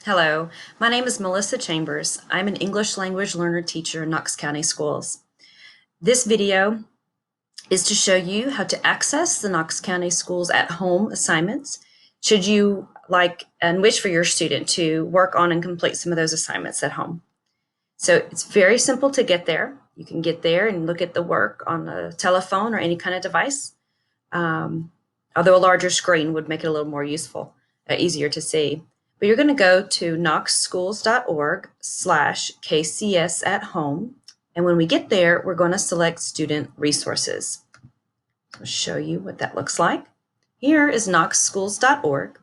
Hello, my name is Melissa Chambers. I'm an English language learner teacher in Knox County Schools. This video is to show you how to access the Knox County Schools at home assignments should you like and wish for your student to work on and complete some of those assignments at home. So it's very simple to get there. You can get there and look at the work on a telephone or any kind of device, although a larger screen would make it a little more useful, easier to see. But you're going to go to knoxschools.org/KCS at home. And when we get there, we're going to select Student Resources. I'll show you what that looks like. Here is knoxschools.org.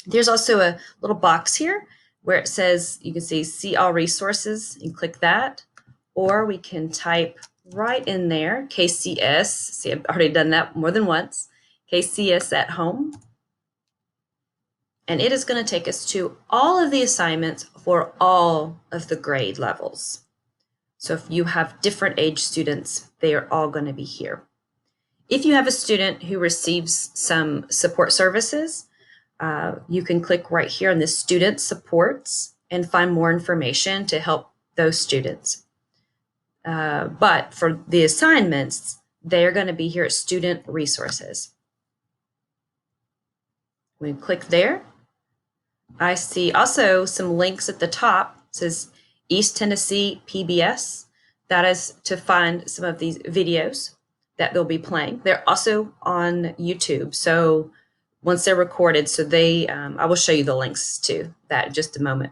There's also a little box here where it says, you can see all resources. You click that, or we can type right in there, KCS. See, I've already done that more than once. KCS at home. And it is going to take us to all of the assignments for all of the grade levels. So if you have different age students, they are all going to be here. If you have a student who receives some support services, you can click right here on the Student Supports and find more information to help those students. But for the assignments, they're going to be here at Student Resources. When you click there, I see also some links at the top. It says East Tennessee PBS. That is to find some of these videos that they'll be playing. They're also on YouTube. So once they're recorded, so I will show you the links to that in just a moment.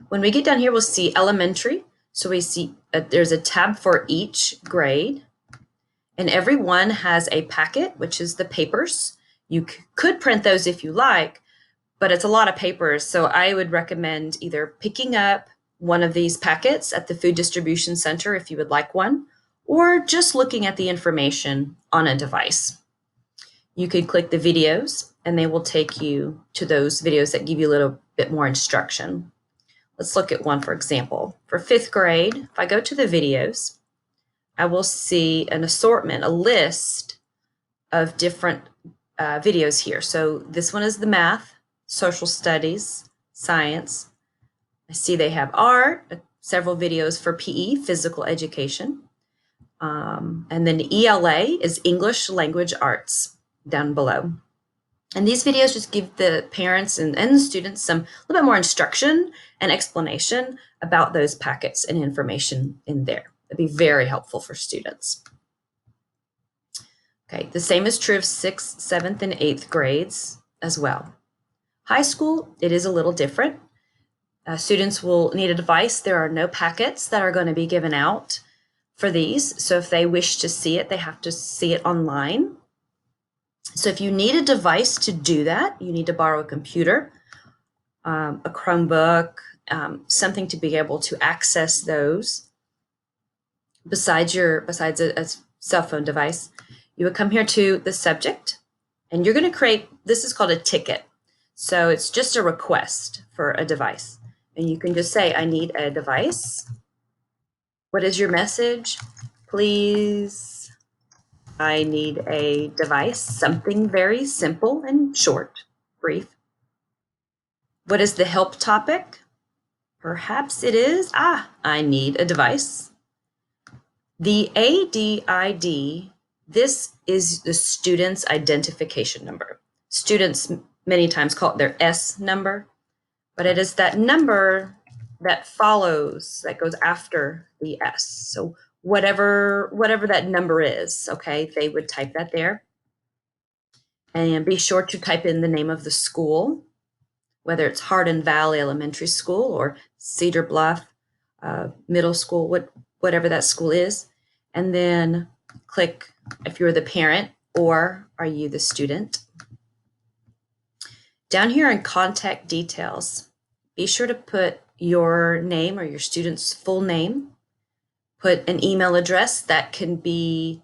When we get down here, we'll see elementary. So we see there's a tab for each grade, and every one has a packet, which is the papers. You could print those if you like, but it's a lot of papers, so I would recommend either picking up one of these packets at the food distribution center if you would like one, or just looking at the information on a device. You could click the videos, and they will take you to those videos that give you a little bit more instruction. Let's look at one, for example. For 5th grade, if I go to the videos, I will see an assortment, a list of different videos here. So this one is the math, social studies, science. I see they have art, several videos for PE, physical education. And then ELA is English Language Arts down below. And these videos just give the parents and the students a little bit more instruction and explanation about those packets and information in there. That'd be very helpful for students. Okay, the same is true of 6th, 7th, and 8th grades as well. High school, it is a little different. Students will need a device. There are no packets that are going to be given out for these. So if they wish to see it, they have to see it online. So if you need a device to do that, you need to borrow a computer, a Chromebook, something to be able to access those besides a cell phone device. You would come here to the subject, and you're going to create, this is called a ticket. So it's just a request for a device. And you can just say, I need a device. What is your message? Please, I need a device. Something very simple and short, brief. What is the help topic? Perhaps it is, I need a device. The ADID, this is the student's identification number. Students many times call it their S number, but it is that number that follows, that goes after the S. So whatever that number is, okay, they would type that there. And be sure to type in the name of the school, whether it's Hardin Valley Elementary School or Cedar Bluff Middle School, whatever that school is. And then click if you're the parent or are you the student. Down here in contact details, be sure to put your name or your student's full name. Put an email address that can be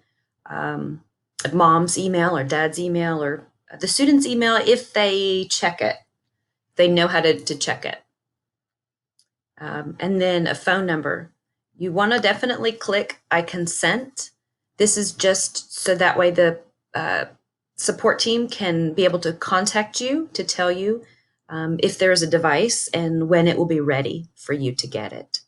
mom's email or dad's email or the student's email if they check it. They know how to check it. And then a phone number. You want to definitely click I consent. This is just so that way the support team can be able to contact you to tell you if there is a device and when it will be ready for you to get it.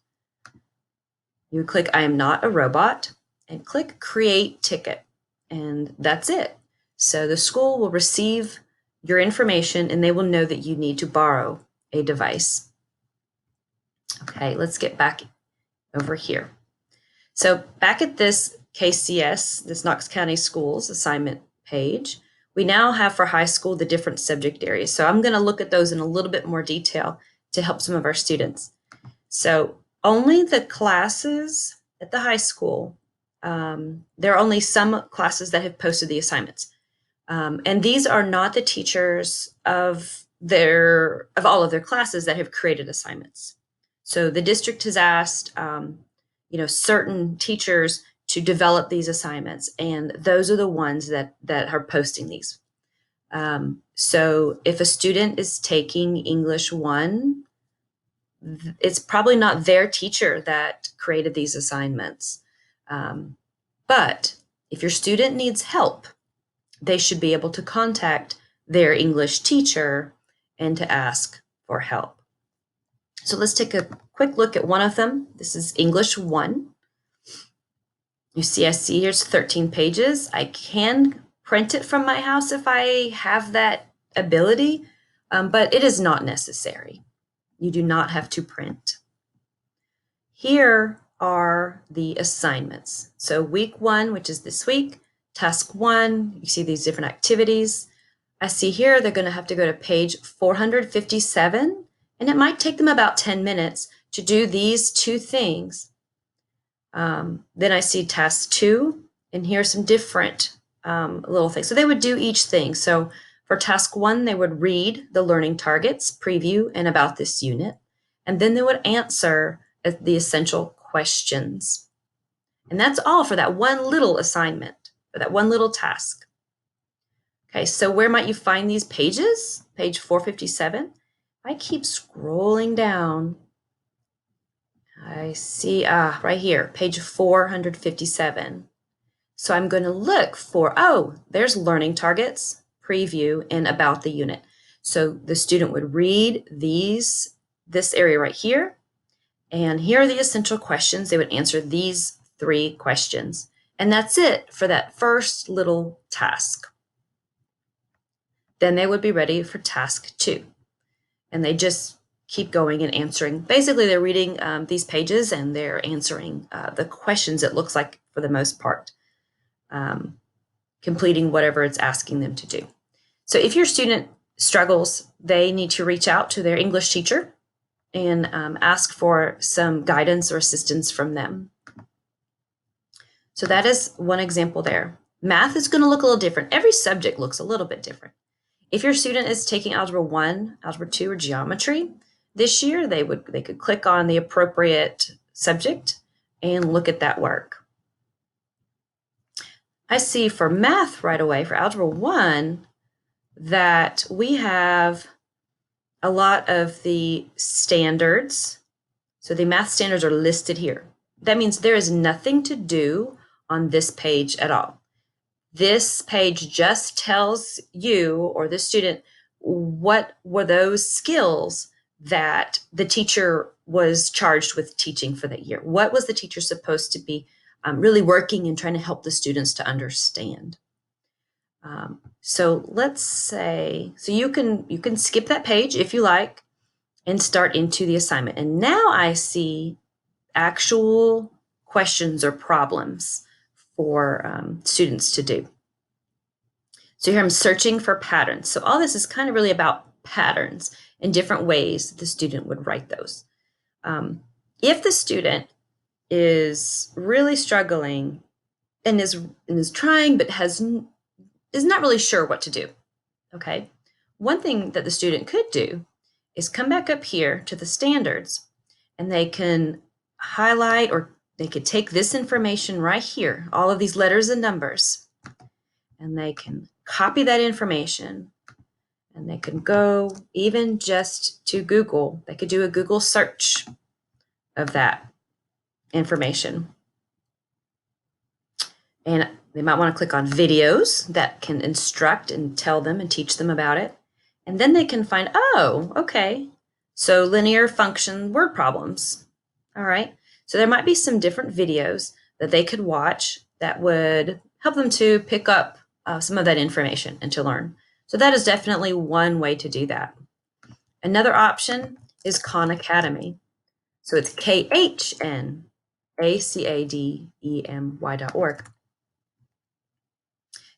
You click I am not a robot and click create ticket, and that's it. So the school will receive your information and they will know that you need to borrow a device. Okay, let's get back over here. So back at this KCS, this Knox County Schools assignment page, we now have for high school the different subject areas. So I'm going to look at those in a little bit more detail to help some of our students. So only the classes at the high school, there are only some classes that have posted the assignments. And these are not the teachers of all of their classes that have created assignments. So the district has asked, certain teachers to develop these assignments, and those are the ones that are posting these. So if a student is taking English 1, it's probably not their teacher that created these assignments. But if your student needs help, they should be able to contact their English teacher and to ask for help. So let's take a quick look at one of them. This is English 1. You see, I see here's 13 pages. I can print it from my house if I have that ability, but it is not necessary. You do not have to print. Here are the assignments. So week 1, which is this week, task 1, you see these different activities. I see here they're going to have to go to page 457, and it might take them about 10 minutes to do these 2 things. Then I see task 2, and here are some different little things. So they would do each thing. So for task 1, they would read the learning targets, preview, and about this unit. And then they would answer the essential questions. And that's all for that one little assignment, for that one little task. Okay, so where might you find these pages? Page 457. I keep scrolling down. I see, right here, page 457. So I'm going to look for, there's learning targets, preview, and about the unit. So the student would read this area right here, and here are the essential questions. They would answer these 3 questions, and that's it for that first little task. Then they would be ready for task 2, and they just keep going and answering. Basically, they're reading these pages and they're answering the questions, it looks like, for the most part, completing whatever it's asking them to do. So if your student struggles, they need to reach out to their English teacher and ask for some guidance or assistance from them. So that is one example there. Math is going to look a little different. Every subject looks a little bit different. If your student is taking Algebra 1, Algebra 2, or Geometry this year, they could click on the appropriate subject and look at that work. I see for math right away, for Algebra 1, that we have a lot of the standards. So the math standards are listed here. That means there is nothing to do on this page at all. This page just tells you or the student what were those skills that the teacher was charged with teaching for that year. What was the teacher supposed to be really working and trying to help the students to understand? So let's say, so you can skip that page if you like and start into the assignment. And now I see actual questions or problems for students to do. So here I'm searching for patterns. So all this is kind of really about patterns and different ways the student would write those. If the student is really struggling and is trying but is not really sure what to do, okay, one thing that the student could do is come back up here to the standards, and they can highlight, or they could take this information right here, all of these letters and numbers, and they can copy that information, and they can go even just to Google. They could do a Google search of that information. And they might want to click on videos that can instruct and tell them and teach them about it. And then they can find, oh, okay, so linear function word problems. All right, so there might be some different videos that they could watch that would help them to pick up some of that information and to learn. So that is definitely one way to do that. Another option is Khan Academy. So it's KHNACADEMY.org.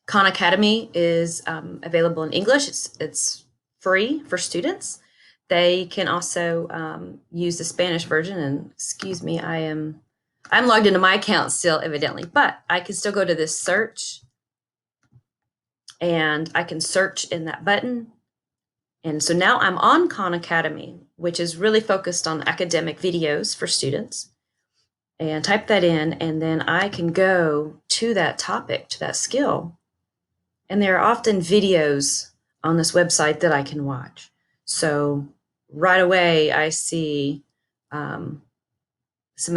Khan Academy is available in English. It's free for students. They can also use the Spanish version. And excuse me, I'm logged into my account still, evidently, but I can still go to this search, and I can search in that button. And so now I'm on Khan Academy, which is really focused on academic videos for students. And type that in, and then I can go to that topic, to that skill. And there are often videos on this website that I can watch. So right away, I see some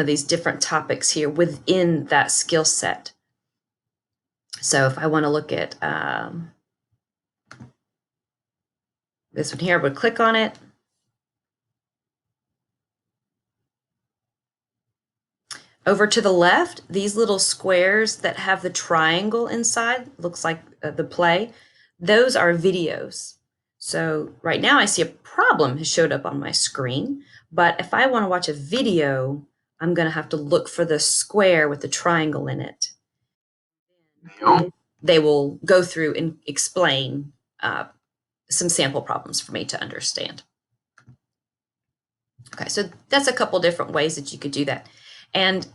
of these different topics here within that skill set. So if I want to look at this one here, I would click on it. Over to the left, these little squares that have the triangle inside, looks like the play, those are videos. So right now I see a problem has showed up on my screen, but if I want to watch a video, I'm going to have to look for the square with the triangle in it. They will go through and explain some sample problems for me to understand. Okay, so that's a couple different ways that you could do that. And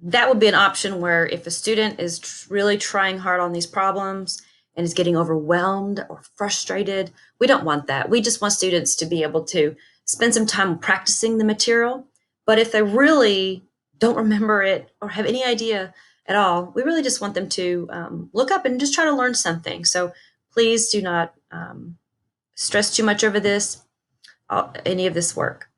that would be an option where if a student is really trying hard on these problems and is getting overwhelmed or frustrated, we don't want that. We just want students to be able to spend some time practicing the material. But if they really don't remember it or have any idea at all, we really just want them to look up and just try to learn something. So please do not stress too much over this, any of this work.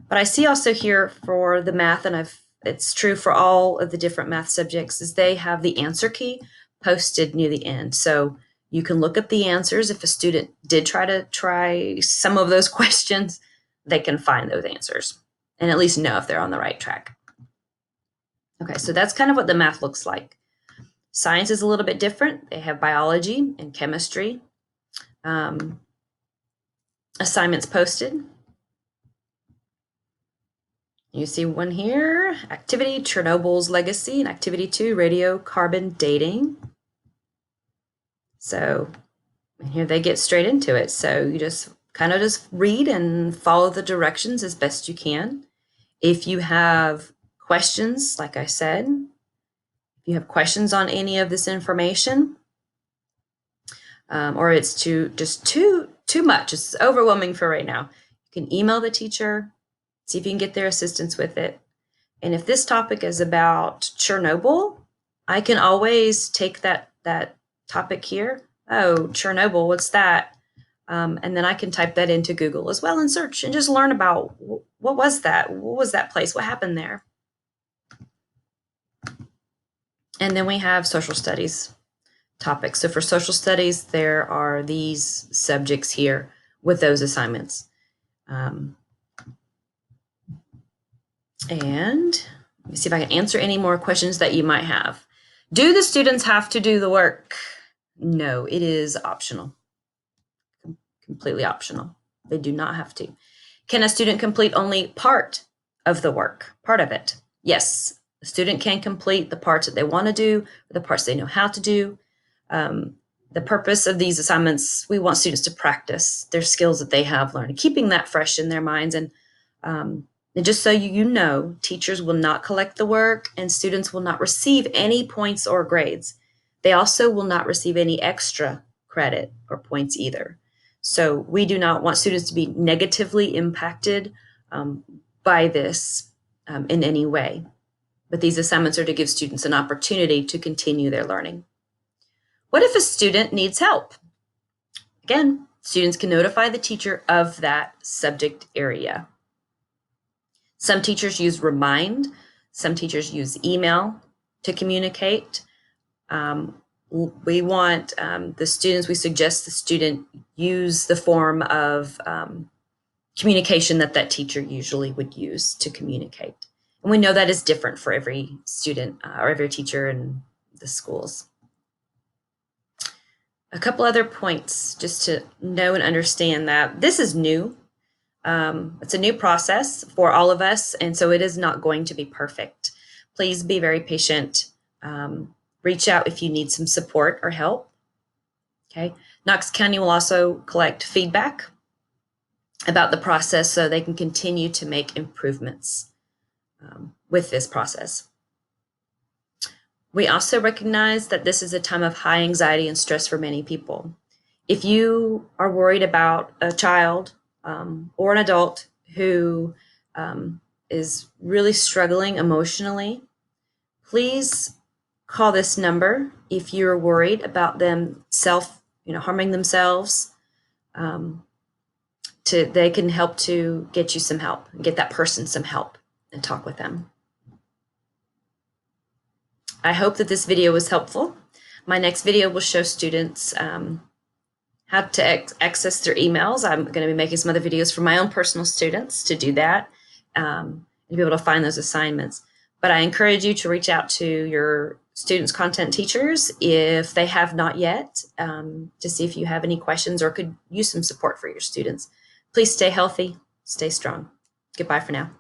But I see also here for the math, and it's true for all of the different math subjects, is they have the answer key posted near the end. So you can look up the answers. If a student did try some of those questions, they can find those answers and at least know if they're on the right track. Okay, so that's kind of what the math looks like. Science is a little bit different. They have biology and chemistry assignments posted. You see one here, activity, Chernobyl's legacy, and activity 2, radiocarbon dating. So here they get straight into it. So you just kind of just read and follow the directions as best you can. If you have questions, like I said, if you have questions on any of this information, or it's too much, it's overwhelming for right now, you can email the teacher, see if you can get their assistance with it. And if this topic is about Chernobyl, I can always take that topic here. Oh, Chernobyl, what's that? And then I can type that into Google as well and search and just learn about what was that? What was that place? What happened there? And then we have social studies topics. So for social studies, there are these subjects here with those assignments. And let me see if I can answer any more questions that you might have. Do the students have to do the work? No, it is optional. Completely optional. They do not have to. Can a student complete only part of the work? Part of it? Yes. A student can complete the parts that they want to do, or the parts they know how to do. The purpose of these assignments, we want students to practice their skills that they have learned, keeping that fresh in their minds. And just so you know, teachers will not collect the work and students will not receive any points or grades. They also will not receive any extra credit or points either. So we do not want students to be negatively impacted by this in any way. But these assignments are to give students an opportunity to continue their learning. What if a student needs help? Again, students can notify the teacher of that subject area. Some teachers use Remind. Some teachers use email to communicate. We want the students, we suggest the student use the form of communication that teacher usually would use to communicate. And we know that is different for every student or every teacher in the schools. A couple other points just to know and understand that this is new. It's a new process for all of us, and so it is not going to be perfect. Please be very patient. Reach out if you need some support or help. Okay. Knox County will also collect feedback about the process so they can continue to make improvements with this process. We also recognize that this is a time of high anxiety and stress for many people. If you are worried about a child or an adult who is really struggling emotionally, please call this number if you're worried about them harming themselves. They can help to get you some help, get that person some help, and talk with them. I hope that this video was helpful. My next video will show students how to access their emails. I'm going to be making some other videos for my own personal students to do that and be able to find those assignments. But I encourage you to reach out to your students' content teachers if they have not yet, to see if you have any questions or could use some support for your students. Please stay healthy, stay strong. Goodbye for now.